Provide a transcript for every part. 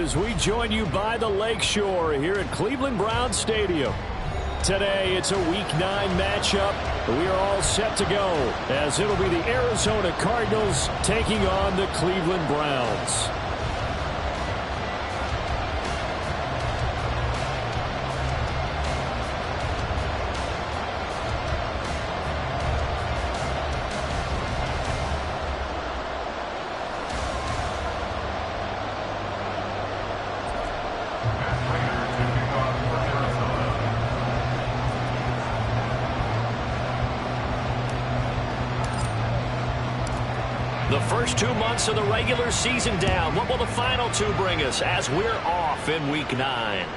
as we join you by the Lakeshore here at Cleveland Browns Stadium. Today, it's a Week 9 matchup. We are all set to go as it'll be the Arizona Cardinals taking on the Cleveland Browns. The first 2 months of the regular season down. What will the final 2 bring us as we're off in Week 9?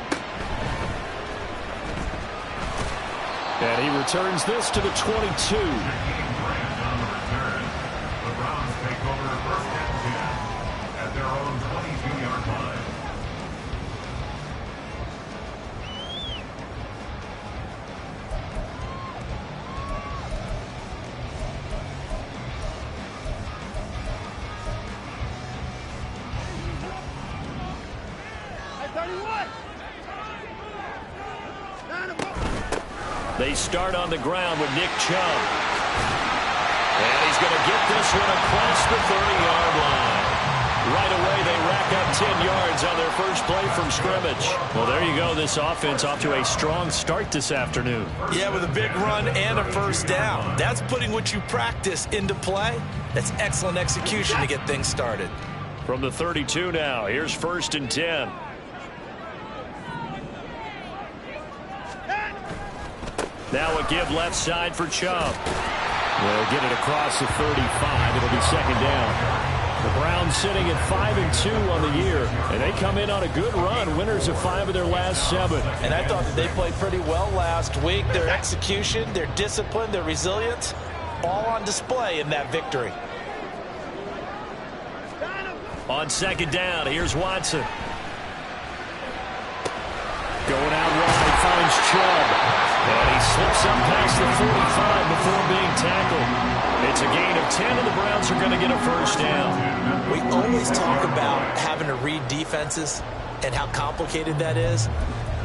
And he returns this to the 22. The Browns take over first and 10 at their own 22-yard line. They start on the ground with Nick Chubb. And he's going to get this one across the 30-yard line. Right away, they rack up 10 yards on their first play from scrimmage. Well, there you go. This offense off to a strong start this afternoon. Yeah, with a big run and a first down. That's putting what you practice into play. That's excellent execution to get things started. From the 32 now, here's 1st and 10. Now a give left side for Chubb. They'll get it across the 35. It'll be 2nd down. The Browns sitting at 5-2 on the year, and they come in on a good run, winners of 5 of their last 7. And I thought that they played pretty well last week. Their execution, their discipline, their resilience, all on display in that victory. On 2nd down, here's Watson. Going out wide, finds Chubb. And he slips up past the 45 before being tackled. It's a gain of 10, and the Browns are going to get a first down. We always talk about having to read defenses and how complicated that is.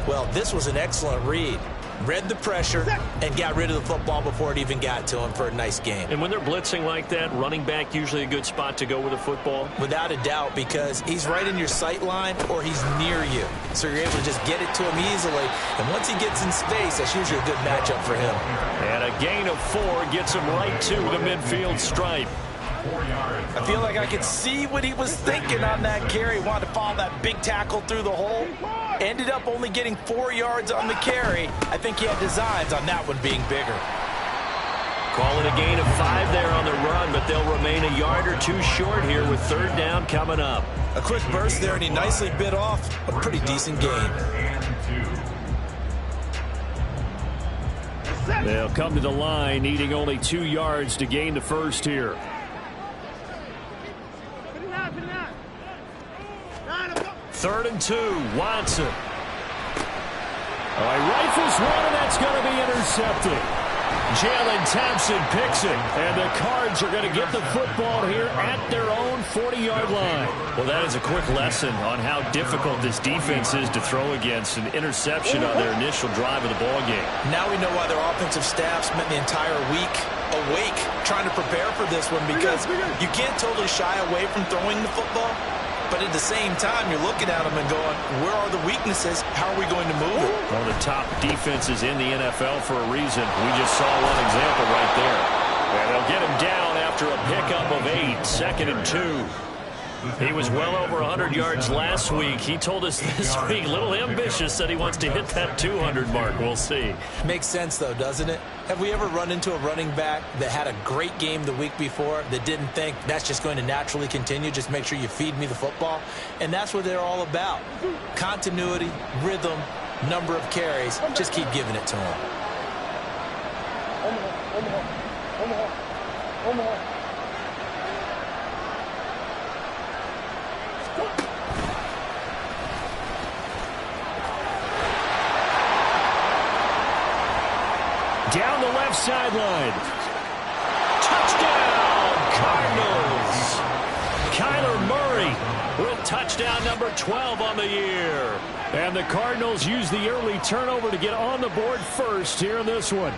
Well, this was an excellent read. Read the pressure and got rid of the football before it even got to him for a nice game. And when they're blitzing like that, running back usually a good spot to go with a football? Without a doubt, because he's right in your sight line or he's near you. So you're able to just get it to him easily. And once he gets in space, that's usually a good matchup for him. And a gain of 4 gets him right to the midfield stripe. I feel like I could see what he was thinking on that carry. Wanted to follow that big tackle through the hole. Ended up only getting 4 yards on the carry. I think he had designs on that one being bigger. Call it a gain of 5 there on the run, but they'll remain a yard or 2 short here with 3rd down coming up. A quick burst there, and he nicely bit off a pretty decent gain. They'll come to the line, needing only 2 yards to gain the first here. 3rd and 2, Watson. He rifles one, and that's going to be intercepted. Jalen Thompson picks it, and the Cards are going to get the football here at their own 40-yard line. Well, that is a quick lesson on how difficult this defense is to throw against an interception on their initial drive of the ball game. Now we know why their offensive staff spent the entire week awake trying to prepare for this one, because you can't totally shy away from throwing the football. But at the same time, you're looking at them and going, where are the weaknesses? How are we going to move it? One of the top defenses in the NFL for a reason. We just saw one example right there. And they'll get him down after a pickup of 8, 2nd and 2. He was well over 100 yards last week. He told us this week, a little ambitious, said he wants to hit that 200 mark. We'll see. Makes sense, though, doesn't it? Have we ever run into a running back that had a great game the week before that didn't think that's just going to naturally continue? Just make sure you feed me the football. And that's what they're all about. Continuity, rhythm, number of carries. Just keep giving it to him. Omaha. Down the left sideline. Touchdown, Cardinals. Kyler Murray will touch touchdown number 12 on the year. And the Cardinals use the early turnover to get on the board first here in this one.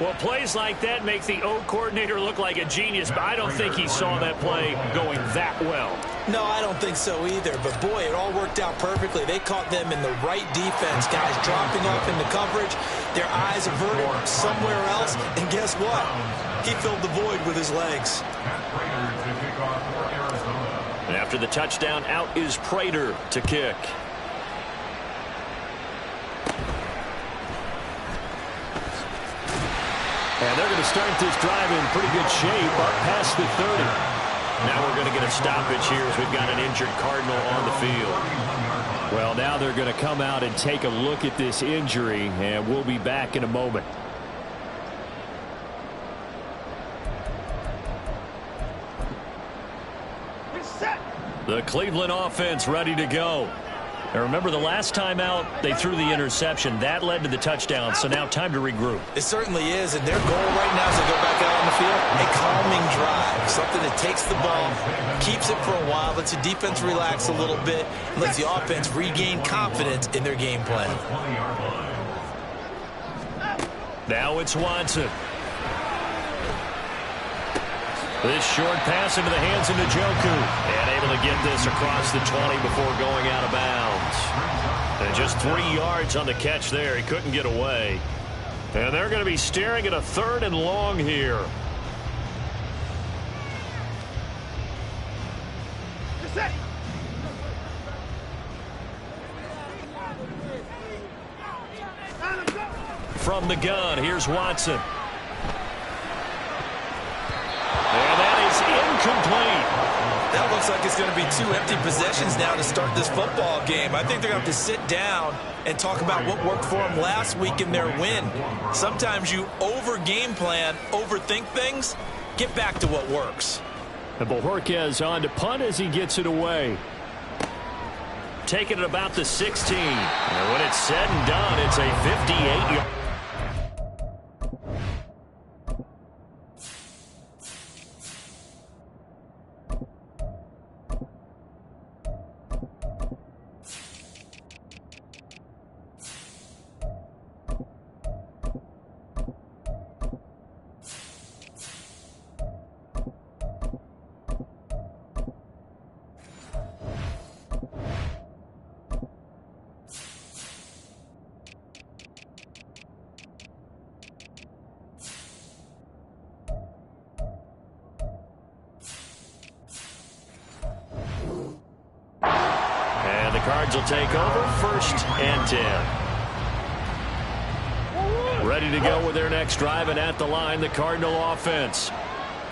Well, plays like that make the O coordinator look like a genius, but I don't think he saw that play going that well. No, I don't think so either. But, boy, it all worked out perfectly. They caught them in the right defense. Guys dropping off into coverage, their eyes averted somewhere else. And guess what? He filled the void with his legs. And after the touchdown, out is Prater to kick. And they're going to start this drive in pretty good shape up past the 30. Now we're going to get a stoppage here as we've got an injured Cardinal on the field. Well, now they're going to come out and take a look at this injury, and we'll be back in a moment. The Cleveland offense ready to go. Now remember, the last time out, they threw the interception. That led to the touchdown, so now time to regroup. It certainly is, and their goal right now is to go back out on the field. A calming drive, something that takes the ball, keeps it for a while, lets the defense relax a little bit, and lets the offense regain confidence in their game plan. Now it's Watson. This short pass into the hands of Njoku. And able to get this across the 20 before going out of bounds. And just 3 yards on the catch there. He couldn't get away. And they're going to be staring at a 3rd and long here. From the gun, here's Watson. And that is incomplete. That looks like it's going to be 2 empty possessions now to start this football game. I think they're going to have to sit down and talk about what worked for them last week in their win. Sometimes you over-game plan, overthink things. Get back to what works. And Bojorquez on to punt as he gets it away. Taking it about the 16. And when it's said and done, it's a 58-yard. Cards will take over 1st and 10. Ready to go with their next drive, and at the line, the Cardinal offense.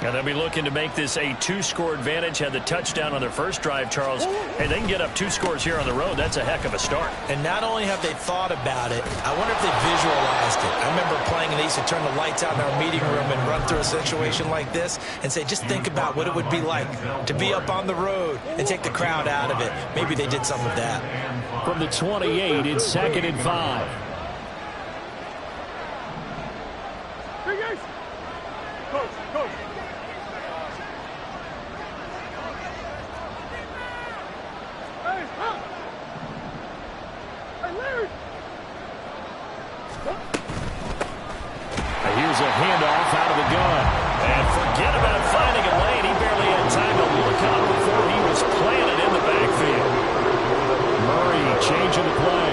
And they'll be looking to make this a 2-score advantage. Had the touchdown on their first drive, Charles. Hey, they can get up 2 scores here on the road. That's a heck of a start. And not only have they thought about it, I wonder if they visualized it. I remember playing, and they used to turn the lights out in our meeting room and run through a situation like this and say, just think about what it would be like to be up on the road and take the crowd out of it. Maybe they did some of that. From the 28, it's 2nd and 5. Hey, guys. Coach. Here's a handoff out of the gun. And forget about finding a lane. He barely had time to look up before he was planted in the backfield. Murray changing the play.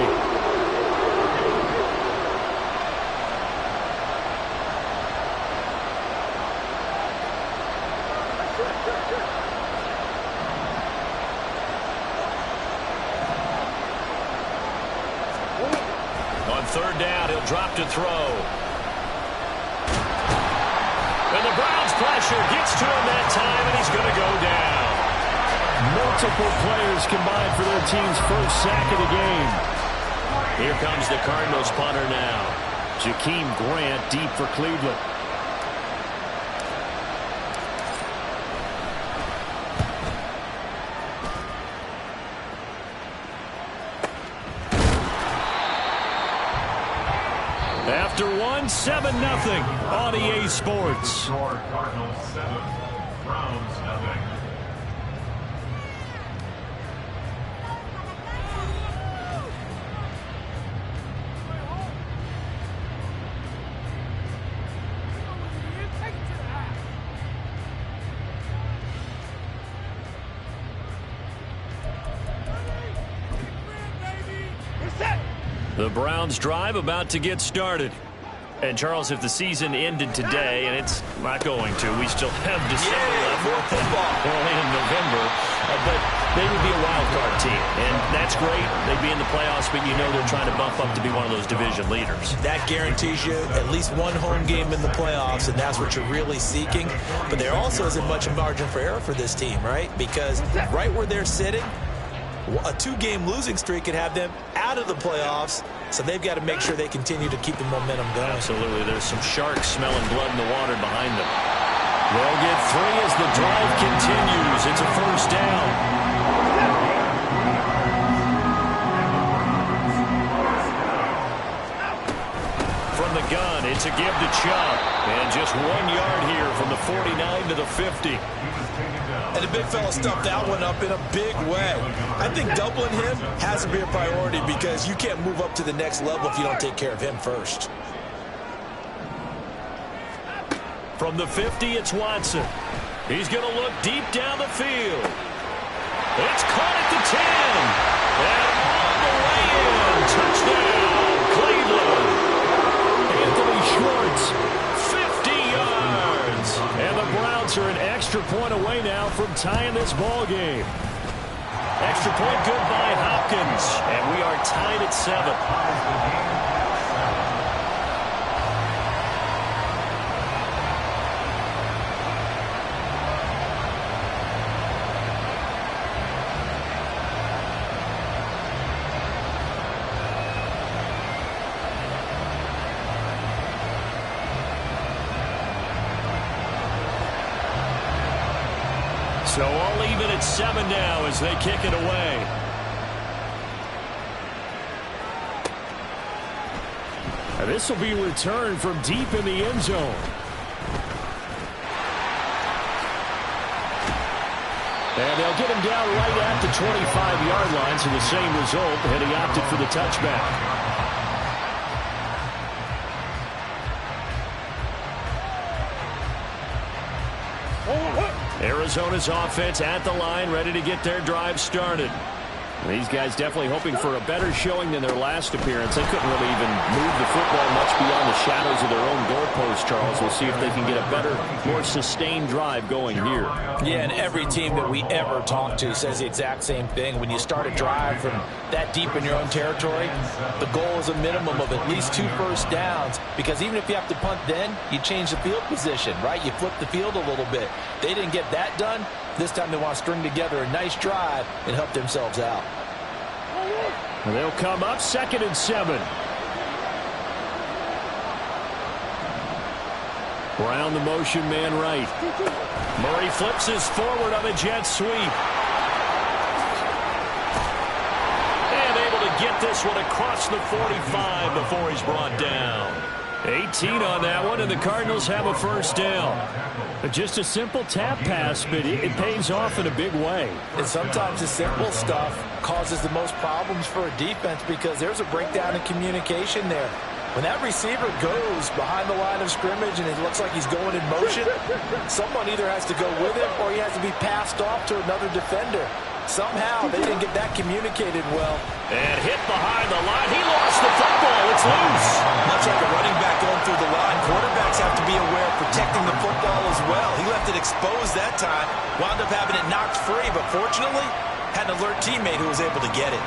On 3rd down, he'll drop to throw. And the Browns pressure gets to him that time, and he's going to go down. Multiple players combined for their team's first sack of the game. Here comes the Cardinals punter now. Jakeem Grant deep for Cleveland. After 7-0 on EA Sports. Cardinals 7, Browns 0. The Browns drive about to get started. And, Charles, if the season ended today, and it's not going to, we still have December left. More football. Only in November. But they would be a wild card team. And that's great. They'd be in the playoffs, but you know they're trying to bump up to be one of those division leaders. That guarantees you at least one home game in the playoffs, and that's what you're really seeking. But there also isn't much margin for error for this team, right? Because right where they're sitting, a 2-game losing streak could have them out of the playoffs, so they've got to make sure they continue to keep the momentum going. Absolutely. There's some sharks smelling blood in the water behind them. They'll get 3 as the drive continues. It's a first down. From the gun, it's a give to Chubb. And just 1 yard here from the 49 to the 50. And the big fella stuffed that one up in a big way. I think doubling him has to be a priority because you can't move up to the next level if you don't take care of him first. From the 50, it's Watson. He's going to look deep down the field. It's caught at the 10. And all the way in. Touchdown, Cleveland. Anthony Schwartz, 50 yards. And the Browns are an extra point away now from tying this ball game. Extra point good by Hopkins. And we are tied at 7. So all even at 7 now as they kick it away. And this will be returned from deep in the end zone. And they'll get him down right at the 25-yard line, so the same result, and he opted for the touchback. Arizona's offense at the line, ready to get their drive started. These guys definitely hoping for a better showing than their last appearance. They couldn't really even move the football much beyond the shadows of their own goalpost, Charles. We'll see if they can get a better, more sustained drive going here. Yeah, and every team that we ever talk to says the exact same thing. When you start a drive from that deep in your own territory, the goal is a minimum of at least 2 first downs, because even if you have to punt then, you change the field position, right? You flip the field a little bit. They didn't get that done. This time they want to string together a nice drive and help themselves out. And they'll come up 2nd and 7. Brown the motion man right. Murray flips his forward on a jet sweep. And able to get this one across the 45 before he's brought down. 18 on that one, and the Cardinals have a first down. Just a simple tap pass, but it pays off in a big way. And sometimes the simple stuff causes the most problems for a defense because there's a breakdown in communication there. When that receiver goes behind the line of scrimmage and it looks like he's going in motion, someone either has to go with him or he has to be passed off to another defender. Somehow they didn't get that communicated well. And hit behind the line. He lost the football. It's loose. Much like a running back going through the line, quarterbacks have to be aware of protecting the football as well. He left it exposed that time, wound up having it knocked free, but fortunately had an alert teammate who was able to get it.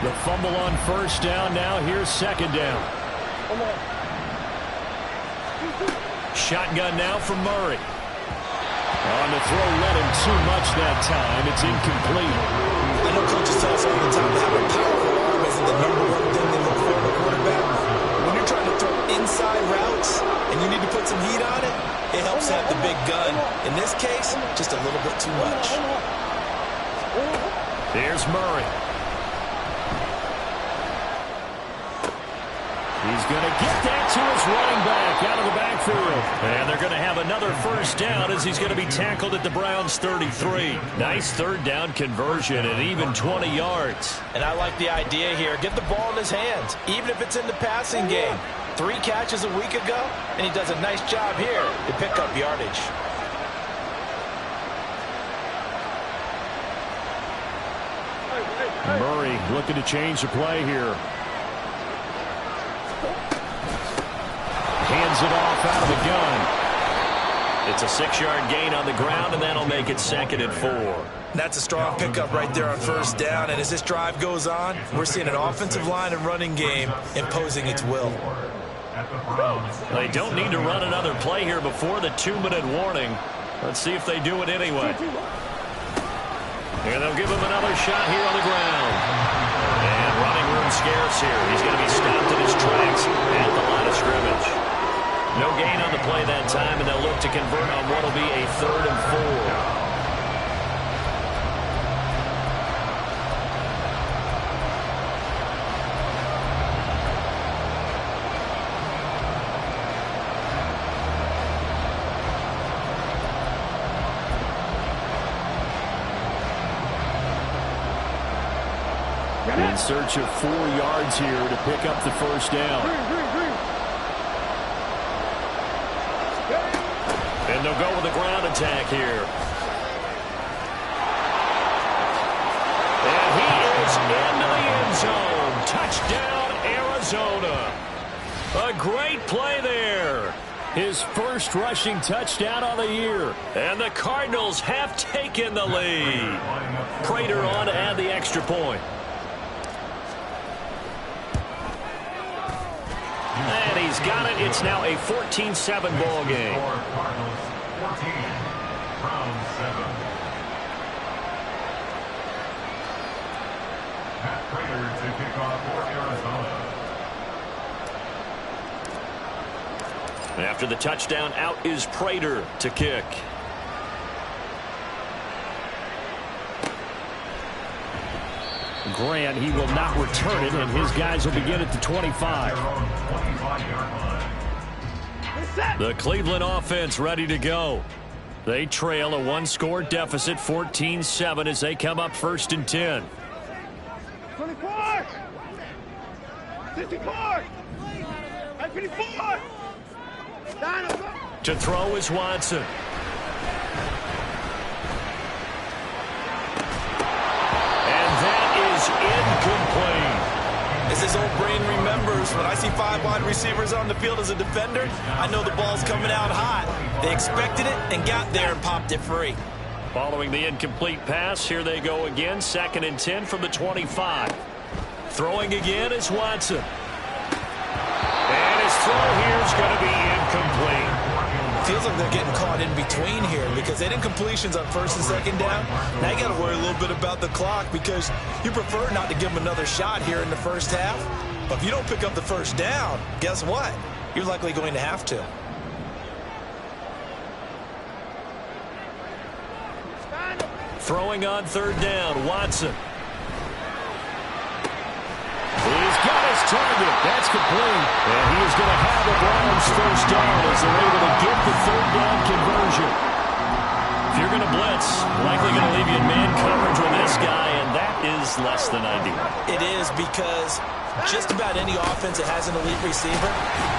The fumble on first down. Now here's 2nd down. Shotgun now from Murray. On the throw, led him too much that time. It's incomplete. I know coaches tell us all the time that having a powerful arm isn't the #1 thing they look for in a quarterback. When you're trying to throw inside routes and you need to put some heat on it, it helps to have the big gun. In this case, just a little bit too much. Here's Murray. He's going to get that to his running back out of the backfield. And they're going to have another first down as he's going to be tackled at the Browns' 33. Nice 3rd down conversion and even 20 yards. And I like the idea here. Get the ball in his hands, even if it's in the passing game. 3 catches a week ago, and he does a nice job here to pick up yardage. Murray looking to change the play here. Hands it off out of the gun. It's a 6-yard gain on the ground, and that'll make it 2nd and 4. That's a strong pickup right there on first down. And as this drive goes on, we're seeing an offensive line and running game imposing its will. They don't need to run another play here before the 2-minute warning. Let's see if they do it anyway. And they'll give him another shot here on the ground. And running room scarce here. He's going to be stopped in his tracks at the line of scrimmage. No gain on the play that time, and they'll look to convert on what will be a 3rd and 4. In search of 4 yards here to pick up the first down. And they'll go with a ground attack here. And he is into the end zone. Touchdown, Arizona. A great play there. His first rushing touchdown of the year. And the Cardinals have taken the lead. Prater on to add the extra point. And he's got it. It's now a 14-7 ball game. Cardinals 14, Browns 7. Pat Prater to kick off for Arizona. After the touchdown, out is Prater to kick. Grant, he will not return it, and his guys will begin at the 25. The Cleveland offense ready to go. They trail a 1-score deficit, 14-7, as they come up 1st and 10. 24! 54! 54! To throw is Watson. Incomplete. As his old brain remembers, when I see 5 wide receivers on the field as a defender, I know the ball's coming out hot. They expected it and got there and popped it free. Following the incomplete pass, here they go again. 2nd and 10 from the 25. Throwing again is Watson. And his throw here is going to be incomplete. Feels like they're getting caught in between here because they did incompletions on 1st and 2nd down. Now you got to worry a little bit about the clock because you prefer not to give them another shot here in the first half. But if you don't pick up the first down, guess what? You're likely going to have to. Throwing on 3rd down, Watson. He's got his target. That's complete. And he is going to have the Browns first down as they're able to get the 3rd down conversion. If you're going to blitz, likely going to leave you in man coverage with this guy, and that is less than ideal. It is because just about any offense that has an elite receiver,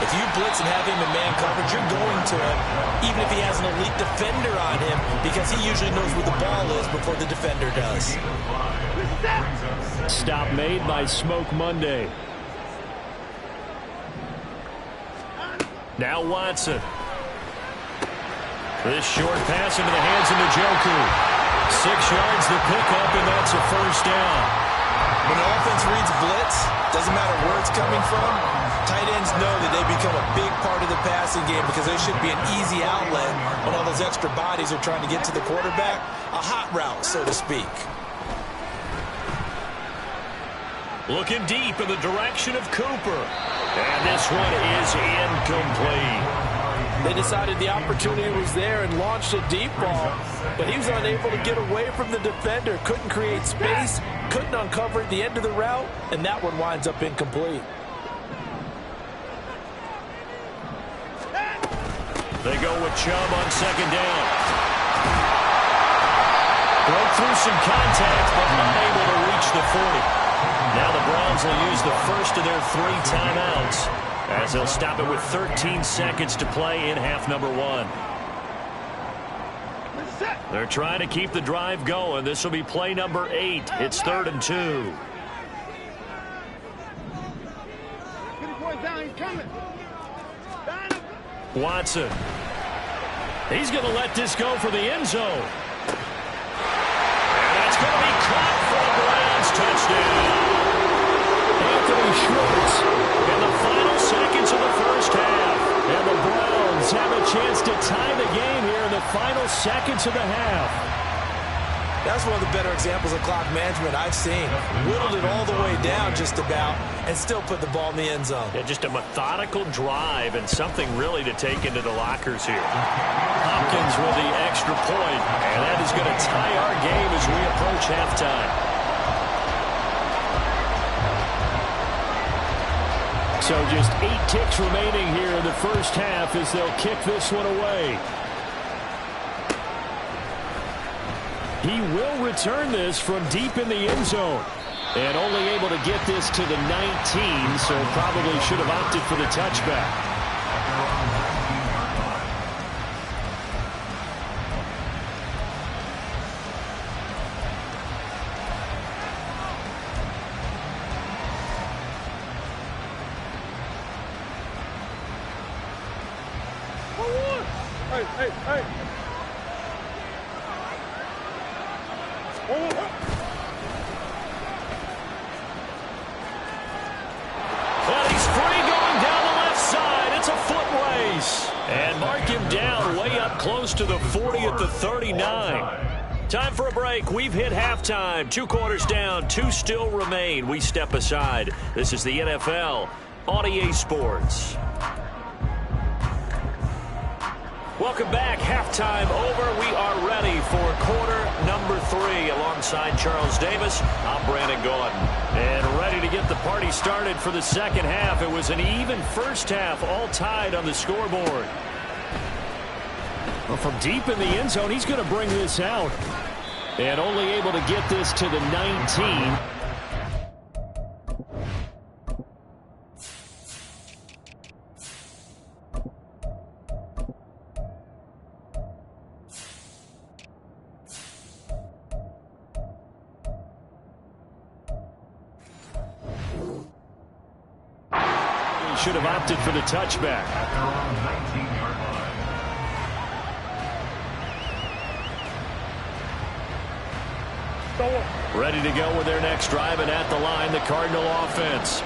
if you blitz and have him in man coverage, you're going to him, even if he has an elite defender on him, because he usually knows where the ball is before the defender does. Stop made by Smoke Monday. Now Watson. This short pass into the hands of Njoku. 6 yards to pick up, and that's a first down. When the offense reads blitz, doesn't matter where it's coming from, tight ends know that they become a big part of the passing game because they should be an easy outlet when all those extra bodies are trying to get to the quarterback. A hot route, so to speak. Looking deep in the direction of Cooper. And this one is incomplete. They decided the opportunity was there and launched a deep ball, but he was unable to get away from the defender, couldn't create space, couldn't uncover at the end of the route, and that one winds up incomplete. They go with Chubb on 2nd down. Broke through some contact, but unable to reach the 40. Now the Browns will use the first of their 3 timeouts as they'll stop it with 13 seconds to play in half number 1. They're trying to keep the drive going. This will be play number 8. It's 3rd and 2. Get the boy down, he's coming. Watson. He's going to let this go for the end zone. And that's going to be caught for the Browns. Touchdown. Anthony Schwartz in the final seconds of the first half. And the Browns have a chance to tie the game here in the final seconds of the half. That's one of the better examples of clock management I've seen. Whittled it all the way down just about and still put the ball in the end zone. Yeah, just a methodical drive and something really to take into the lockers here. Hopkins with the extra point, and that is going to tie our game as we approach halftime. So just 8 ticks remaining here in the first half as they'll kick this one away. He will return this from deep in the end zone. And only able to get this to the 19, so probably should have opted for the touchback. Hey. And he's free going down the left side. It's a foot race. And mark him down way up close to the 40 at the 39. Time for a break. We've hit halftime. 2 quarters down. 2 still remain. We step aside. This is the NFL on EA Sports. Welcome back. Halftime over. We are ready for quarter number 3 alongside Charles Davis. I'm Brandon Gaudin. And ready to get the party started for the second half. It was an even first half, all tied on the scoreboard. Well, from deep in the end zone, he's going to bring this out. And only able to get this to the 19. Should have opted for the touchback. At their own 19-yard line. Ready to go with their next drive, and at the line, the Cardinal offense.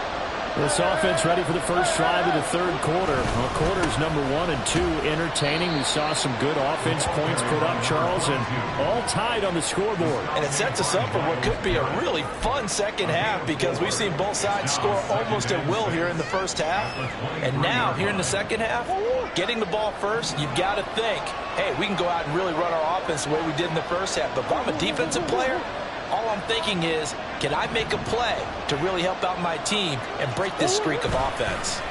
This offense ready for the first drive of the third quarter. Well, quarters number 1 and 2 entertaining. We saw some good offense points put up, Charles, and all tied on the scoreboard. And it sets us up for what could be a really fun second half because we've seen both sides score almost at will here in the first half. And now, here in the second half, getting the ball first, you've got to think, hey, we can go out and really run our offense the way we did in the first half. But if I'm a defensive player, all I'm thinking is, can I make a play to really help out my team and break this streak of offense?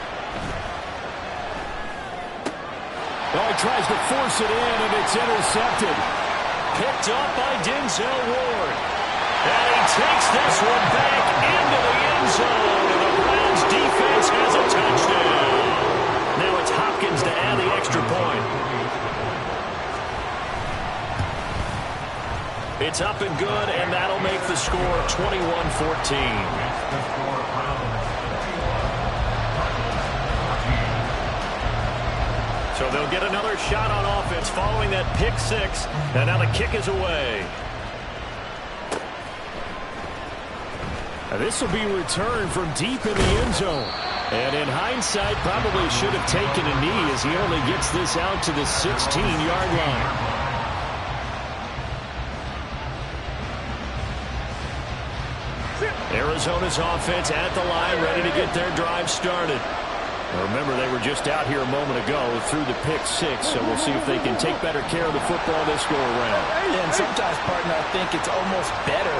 Well, he tries to force it in, and it's intercepted. Picked up by Denzel Ward. And he takes this one back into the end zone, and the Browns defense has a touchdown. Now it's Hopkins to add the extra point. It's up and good, and that'll make the score 21-14. So they'll get another shot on offense following that pick 6, and now the kick is away. Now this will be returned from deep in the end zone. And in hindsight, probably should have taken a knee as he only gets this out to the 16-yard line. Arizona's offense at the line, ready to get their drive started. Now remember, they were just out here a moment ago through the pick 6, so we'll see if they can take better care of the football this go-around. And sometimes, partner, I think it's almost better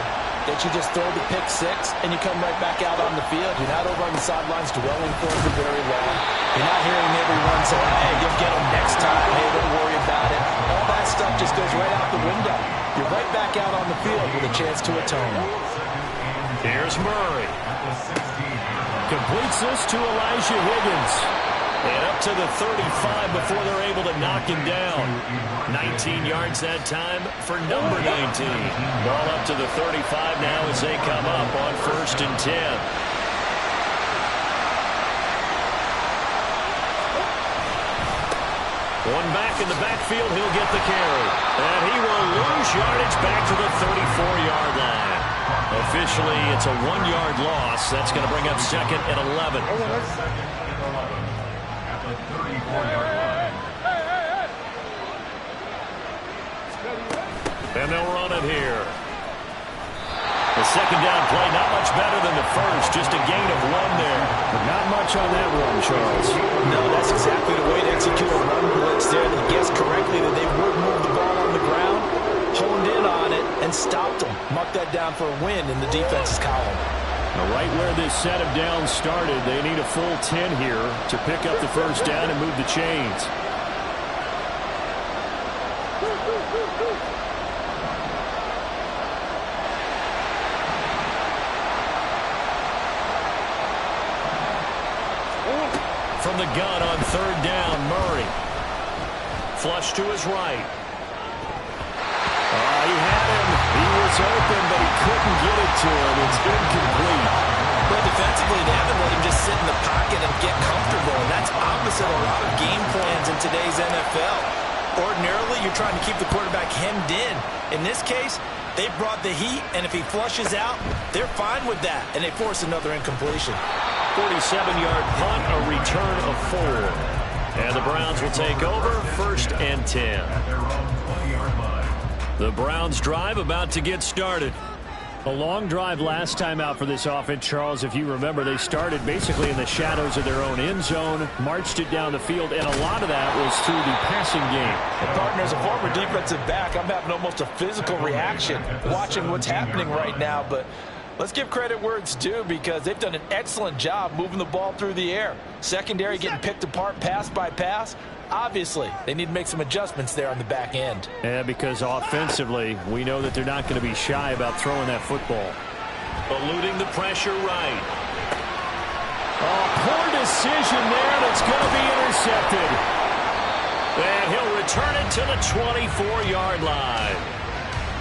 that you just throw the pick 6 and you come right back out on the field. You're not over on the sidelines dwelling for it for very long. You're not hearing everyone say, hey, you'll get them next time. Hey, don't worry about it. All that stuff just goes right out the window. You're right back out on the field with a chance to atone. Here's Murray. Completes this to Elijah Higgins. And up to the 35 before they're able to knock him down. 19 yards that time for number 19. Ball up to the 35 now as they come up on 1st and 10. back in the backfield. He'll get the carry. And he will lose yardage back to the 34-yard line. Officially, it's a 1-yard loss. That's going to bring up 2nd and 11. Second and 11 at the 34-yard line. And they'll run it here. The second down play, not much better than the first. Just a gain of 1 there. But not much on that run, Charles. No, that's exactly the way to execute a run blitz there. They guessed correctly that they would move the ball on the ground, honed in on it, and stopped them. Mark that down for a win in the defense's column. Now, right where this set of downs started, they need a full 10 here to pick up the first down and move the chains. From the gun on 3rd down, Murray. Flush to his right. He had him. He was open, but he couldn't get it to him. It's incomplete. But defensively, they haven't let him just sit in the pocket and get comfortable. And that's opposite a lot of game plans in today's NFL. Ordinarily, you're trying to keep the quarterback hemmed in. In this case, they brought the heat, and if he flushes out, they're fine with that, and they force another incompletion. 47-yard punt, a return of 4. And the Browns will take over, 1st and 10. At their own 20-yard line. The Browns drive about to get started. A long drive last time out for this offense, Charles. If you remember, they started basically in the shadows of their own end zone, marched it down the field, and a lot of that was through the passing game. And partner, as a former defensive back, I'm having almost a physical reaction watching what's happening right now. But let's give credit where it's due, because they've done an excellent job moving the ball through the air. Secondary getting picked apart pass by pass. Obviously, they need to make some adjustments there on the back end. Yeah, because offensively, we know that they're not going to be shy about throwing that football. Eluding the pressure right. Oh, poor decision there, and it's going to be intercepted. And he'll return it to the 24-yard line.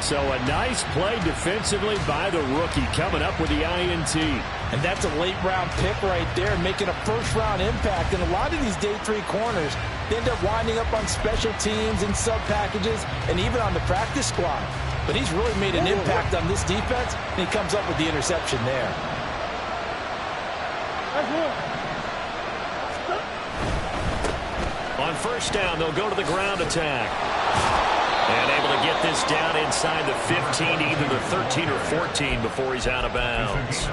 So a nice play defensively by the rookie, coming up with the INT. And that's a late-round pick right there, making a first-round impact. And a lot of these day 3 corners, they end up winding up on special teams and sub-packages and even on the practice squad. But he's really made an impact on this defense, and he comes up with the interception there. On 1st down, they'll go to the ground attack. And able to get this down inside the 15, either the 13 or 14 before he's out of bounds.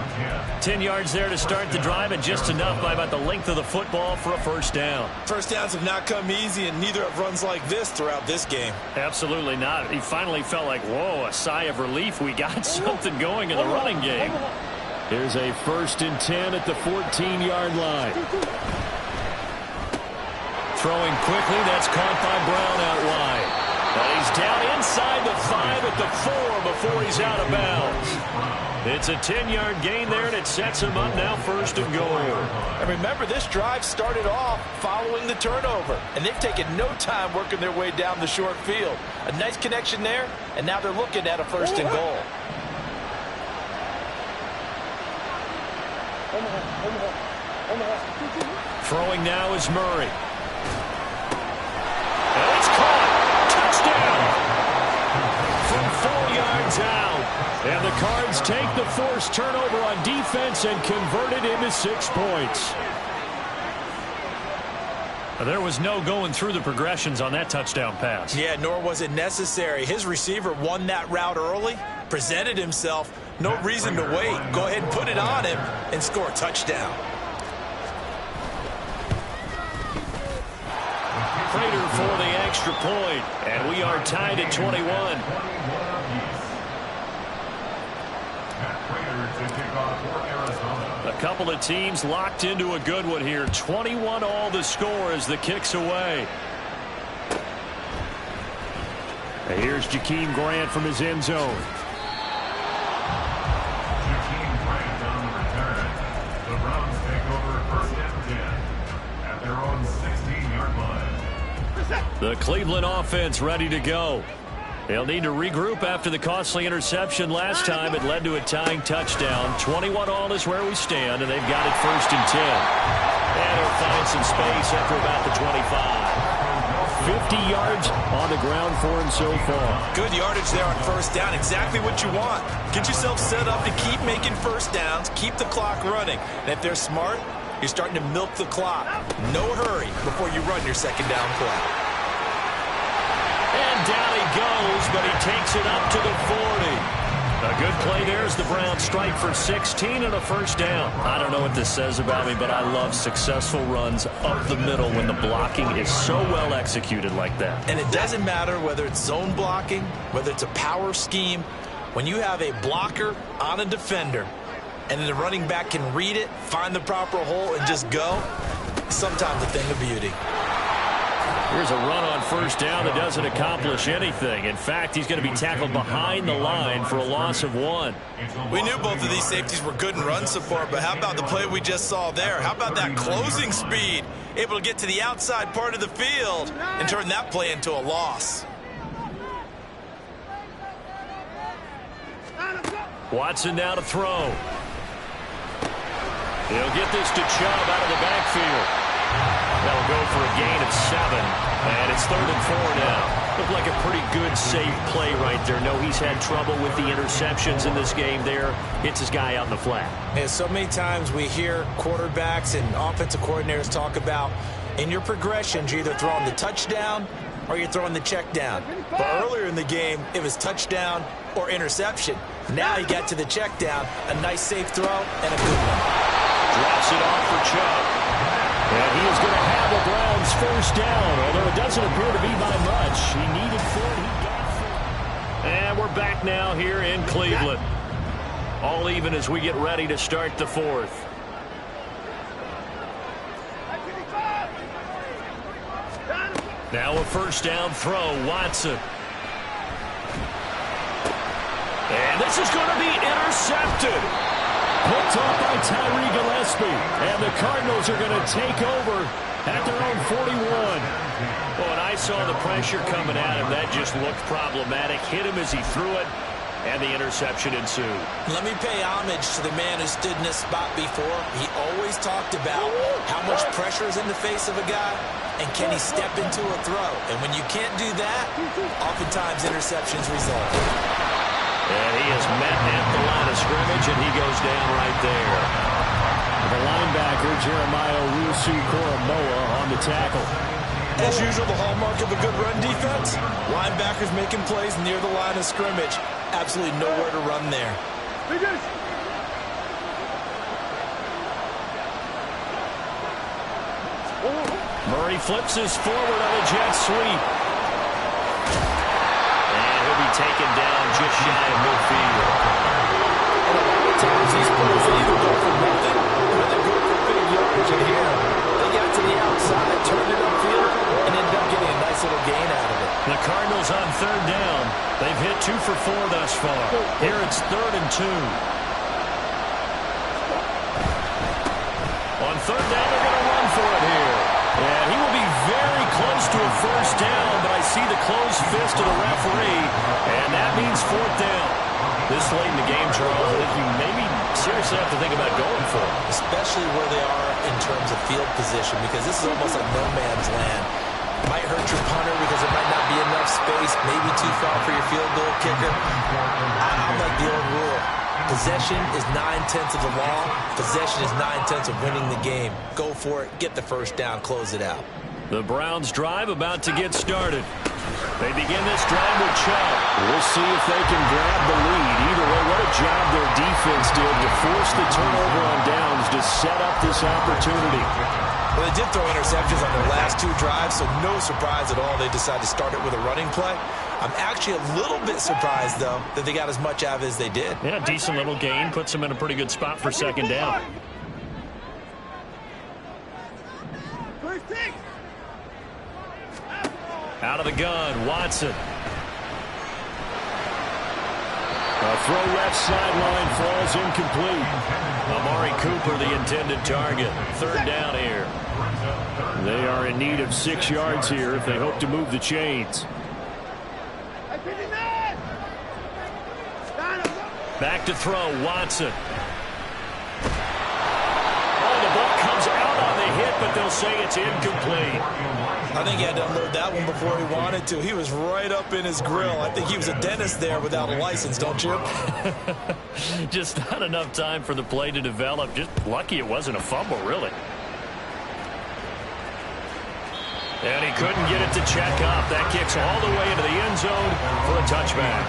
10 yards there to start the drive, and just enough by about the length of the football for a 1st down. First downs have not come easy, and neither have runs like this throughout this game. Absolutely not. He finally felt like, whoa, a sigh of relief. We got something going in the running game. Here's a 1st and 10 at the 14-yard line. Throwing quickly, that's caught by Brown out wide. And he's down inside the 5 at the 4 before he's out of bounds. It's a 10-yard gain there, and it sets him up now 1st and goal. And remember, this drive started off following the turnover, and they've taken no time working their way down the short field. A nice connection there, and now they're looking at a 1st and goal. Throwing now is Murray. And it's caught. Touchdown. From 4 yards out. And the Cards take the forced turnover on defense and convert it into 6 points. There was no going through the progressions on that touchdown pass. Yeah, nor was it necessary. His receiver won that route early, presented himself. No reason to wait. Go ahead and put it on him and score a touchdown. Prater for the extra point, and we are tied at 21. A couple of teams locked into a good one here. 21 all the score as the kick's away. And here's Jakeem Grant from his end zone. Jakeem Grant on the return. The Browns take over 1st and 10 at their own 16-yard line. The Cleveland offense ready to go. They'll need to regroup after the costly interception last time. It led to a tying touchdown. 21 all is where we stand, and they've got it 1st and 10. And he'll find some space after about the 25. 50 yards on the ground for him so far. Good yardage there on first down. Exactly what you want. Get yourself set up to keep making first downs, keep the clock running. And if they're smart, you're starting to milk the clock. No hurry before you run your second down play. And down he goes, but he takes it up to the 40. A good play there as the Browns strike for 16 and a first down. I don't know what this says about me, but I love successful runs up the middle when the blocking is so well executed like that. And it doesn't matter whether it's zone blocking, whether it's a power scheme. When you have a blocker on a defender and then the running back can read it, find the proper hole, and just go, sometimes a thing of beauty. Here's a run on first down that doesn't accomplish anything. In fact, he's going to be tackled behind the line for a loss of 1. We knew both of these safeties were good in run support, but how about the play we just saw there? How about that closing speed? Able to get to the outside part of the field and turn that play into a loss. Watson now to throw. He'll get this to Chubb out of the backfield. That'll go for a gain of 7, and it's 3rd and 4 now. Looked like a pretty good, safe play right there. No, he's had trouble with the interceptions in this game there. Hits his guy out in the flat. And so many times we hear quarterbacks and offensive coordinators talk about in your progressions, you're either throwing the touchdown or you're throwing the check down. But earlier in the game, it was touchdown or interception. Now he got to the check down, a nice safe throw, and a good one. Drops it off for Chubb. And he is going to have the Browns first down, although it doesn't appear to be by much. He needed 4, he got 4. And we're back now here in Cleveland. All even as we get ready to start the 4th. Now a first down throw, Watson. And this is going to be intercepted. Picked off by Tyree Gillespie. And the Cardinals are going to take over at their own 41. Well, when I saw the pressure coming at him, that just looked problematic. Hit him as he threw it, and the interception ensued. Let me pay homage to the man who stood in this spot before. He always talked about how much pressure is in the face of a guy, and can he step into a throw. And when you can't do that, oftentimes interceptions result. And he is met at the line of scrimmage, and he goes down right there. The linebacker, Jeremiah Owusu-Koramoah, on the tackle. As usual, the hallmark of a good run defense, linebackers making plays near the line of scrimmage. Absolutely nowhere to run there. Murray flips his forward on a jet sweep. And he'll be taken down just shy of midfield. And a lot of times these plays either go for nothing or they go for big yardage. And here, they got to the outside, turned it upfield, and ended up getting a nice little gain out of it. The Cardinals on 3rd down. They've hit 2 for 4 thus far. Here it's 3rd and 2. On 3rd down, they're going to run for it here. And he will be very close to a first down, but I see the closed fist of the referee, and that means 4th down. This late in the game, Charles, I think you maybe seriously have to think about going for it. Especially where they are in terms of field position, because this is almost like no man's land. Might hurt your punter because there might not be enough space, maybe too far for your field goal kicker. I like the old rule. Possession is 9/10 of the law. Possession is 9/10 of winning the game. Go for it, get the first down, close it out. The Browns drive about to get started. They begin this drive with Chubb. We'll see if they can grab the lead. Either way, what a job their defense did to force the turnover on downs to set up this opportunity. Well, they did throw interceptions on their last 2 drives, so no surprise at all they decided to start it with a running play. I'm actually a little bit surprised, though, that they got as much out of it as they did. Yeah, decent little gain. Puts them in a pretty good spot for 2nd down. Out of the gun, Watson. A throw left sideline falls incomplete. Amari Cooper, the intended target. 3rd down here. They are in need of 6 yards here if they hope to move the chains. Back to throw, Watson. Oh, the ball comes out on the hit but they'll say it's incomplete. I think he had to unload that one before he wanted to. He was right up in his grill. I think he was a dentist there without a license, don't you? Just not enough time for the play to develop. Just lucky it wasn't a fumble, really. And he couldn't get it to check up. That kicks all the way into the end zone for a touchback.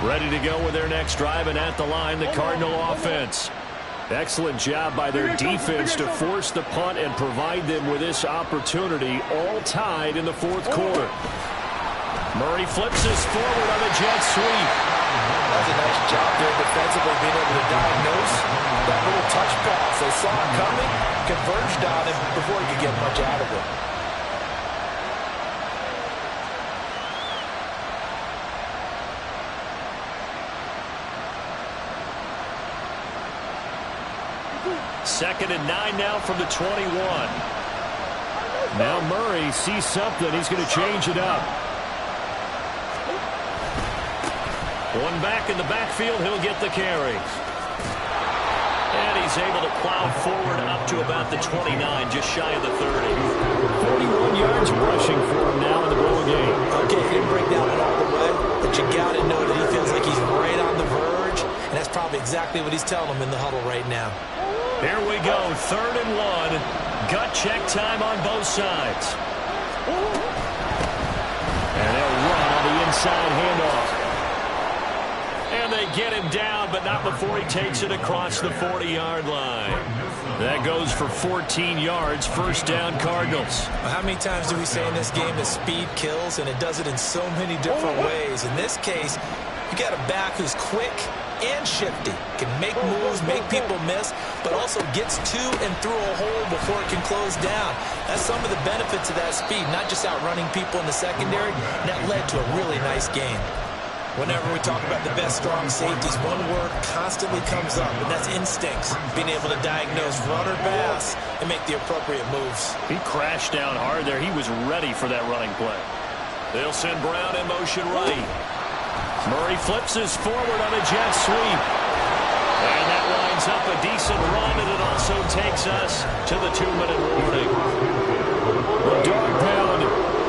Ready to go with their next drive, and at the line, the Cardinal offense. Excellent job by their defense to force the punt and provide them with this opportunity, all tied in the fourth quarter. Murray flips this forward on a jet sweep. That's a nice job there defensively, being able to diagnose that little touch pass. They saw it coming, converged on him before he could get much out of it. Second and 9 now from the 21. Now Murray sees something. He's going to change it up. One back in the backfield. He'll get the carry. And he's able to plow forward up to about the 29, just shy of the 30. 41 yards rushing for him now in the ball game. Okay, he didn't break down it all the way, but you got to know that he feels like he's right on the verge, and that's probably exactly what he's telling him in the huddle right now. Here we go, 3rd and 1. Gut check time on both sides. And they'll run on the inside handoff. And they get him down, but not before he takes it across the 40-yard line. That goes for 14 yards, first down Cardinals. How many times do we say in this game that speed kills, and it does it in so many different ways? In this case, you got a back who's quick and shifty, can make moves, make people miss, but also gets to and through a hole before it can close down. That's some of the benefits of that speed, not just outrunning people in the secondary. That led to a really nice game. Whenever we talk about the best strong safeties, one word constantly comes up, and that's instincts. Being able to diagnose run or pass and make the appropriate moves. He crashed down hard there. He was ready for that running play. They'll send Brown in motion right. Murray flips this forward on a jet sweep. And that lines up a decent run, and it also takes us to the 2-minute warning. The dog pound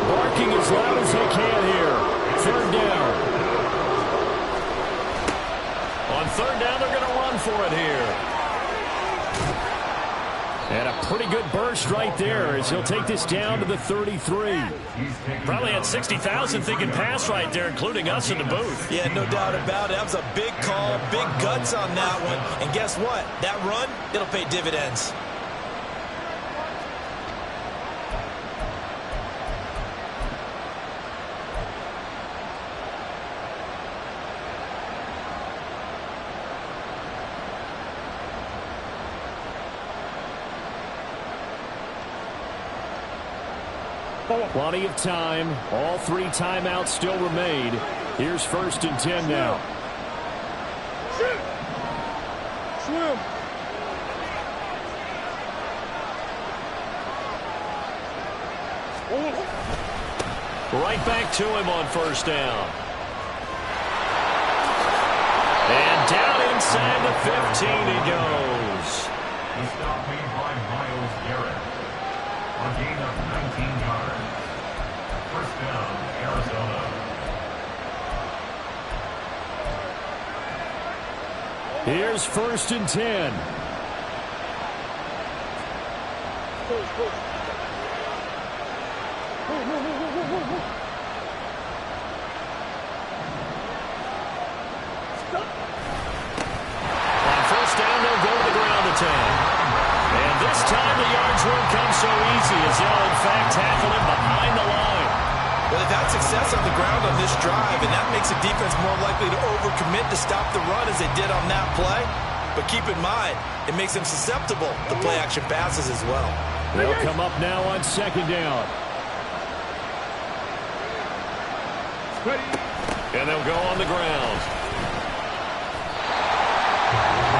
barking as loud as they can here. 3rd down. On 3rd down, they're going to run for it here. And a pretty good burst right there as he'll take this down to the 33. Probably had 60,000 thinking pass right there, including us in the booth. Yeah, no doubt about it. That was a big call, big guts on that one. And guess what? That run, it'll pay dividends. Plenty of time. All 3 timeouts still remain. Here's 1st and 10 now. Swim. Right back to him on 1st down. And down inside the 15 he goes. He's stopped made by Myles Garrett. A gain of 19 yards. 1st down, Arizona. Here's 1st and 10. On 1st down, they'll go to the ground attack. And this time the yards won't come so easy as they'll in fact tackle him behind the line. Well, they've had success on the ground on this drive, and that makes the defense more likely to overcommit to stop the run as they did on that play. But keep in mind, it makes them susceptible to play-action passes as well. They'll come up now on 2nd down. And they'll go on the ground.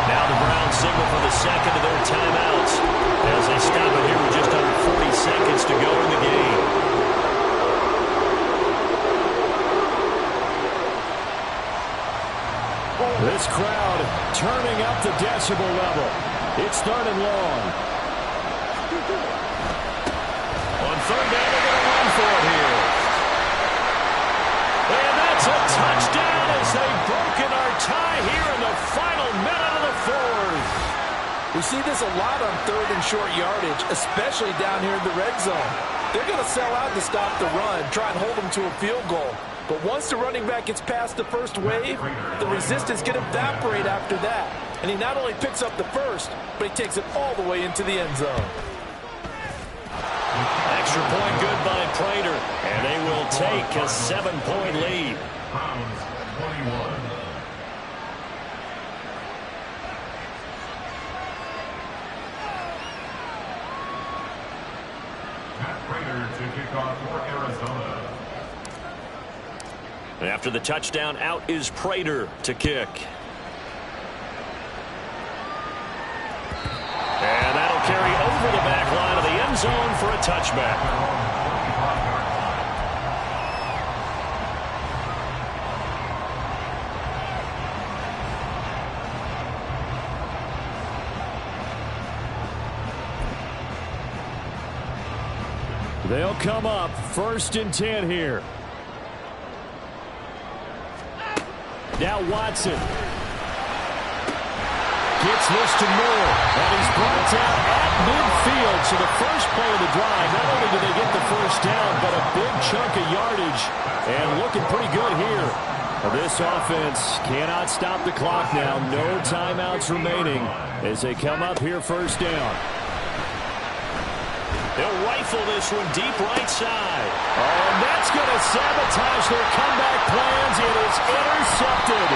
Now the Browns signal for the second of their timeouts as they stop it here with just under 40 seconds to go in the game. This crowd turning up the decibel level. It's third and long. On third down, they're going to run for it here. And that's a touchdown as they've broken our tie here in the final minute of the fourth. We see this a lot on third and short yardage, especially down here in the red zone. They're going to sell out to stop the run, try and hold them to a field goal. But once the running back gets past the first wave, the resistance can evaporate after that. And he not only picks up the first, but he takes it all the way into the end zone. Extra point good by Prater, and they will take a 7-point lead. Browns 21. Matt Prater to kick off for Arizona. And after the touchdown, out is Prater to kick. And that'll carry over the back line of the end zone for a touchback. They'll come up 1st and 10 here. Now Watson gets this to Moore, and he's brought out at midfield. So the first play of the drive, not only do they get the first down, but a big chunk of yardage, and looking pretty good here. This offense cannot stop the clock now. No timeouts remaining as they come up here 1st down. They'll rifle this one deep right side. Oh, and that's going to sabotage their comeback plans. It is intercepted.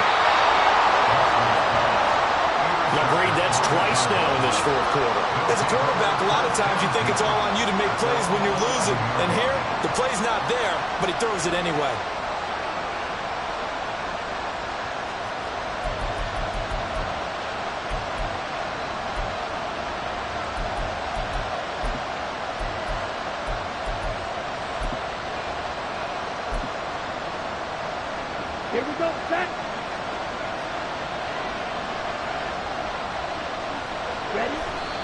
Agreed, that's twice now in this fourth quarter. As a quarterback, a lot of times you think it's all on you to make plays when you're losing. And here, the play's not there, but he throws it anyway. Here we go, set. Ready?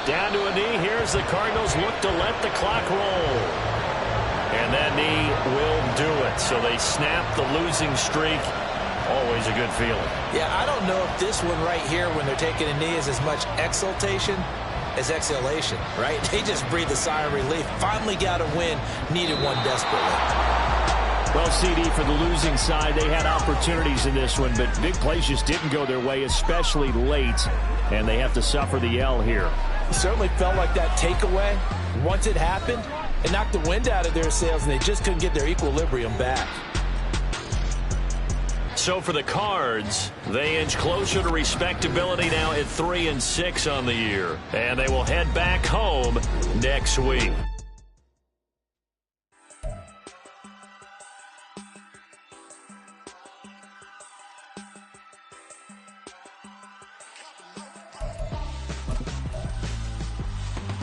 Down to a knee. Here's the Cardinals look to let the clock roll. And that knee will do it. So they snap the losing streak. Always a good feeling. Yeah, I don't know if this one right here, when they're taking a knee, is as much exultation as exhalation, right? They just breathe a sigh of relief. Finally got a win. Needed one desperately. Well, CD, for the losing side, they had opportunities in this one, but big plays just didn't go their way, especially late, and they have to suffer the L here. It certainly felt like that takeaway. Once it happened, it knocked the wind out of their sails, and they just couldn't get their equilibrium back. So for the Cards, they inch closer to respectability now at 3-6 on the year, and they will head back home next week.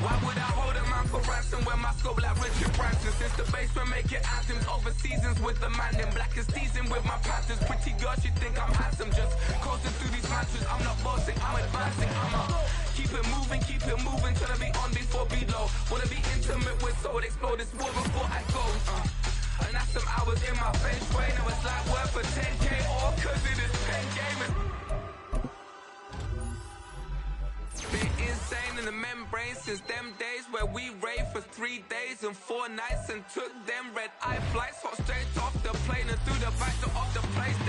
Why would I hold a man for ransom when my scope like Richard Branson? Since the basement making anthems over seasons with the man in black is teasing with my patterns. Pretty girl, she think I'm handsome. Just coasting through these mantras. I'm not bossing, I'm advancing. Keep it moving till I be on before below. Wanna be intimate with soul, explode this war before I go. And that's some hours in my bench way. Now it's like work for 10K all cause it is pen gaming. Been insane in the membrane since them days where we raved for 3 days and 4 nights and took them red eye flights, hot straight off the plane and through the back door of the place.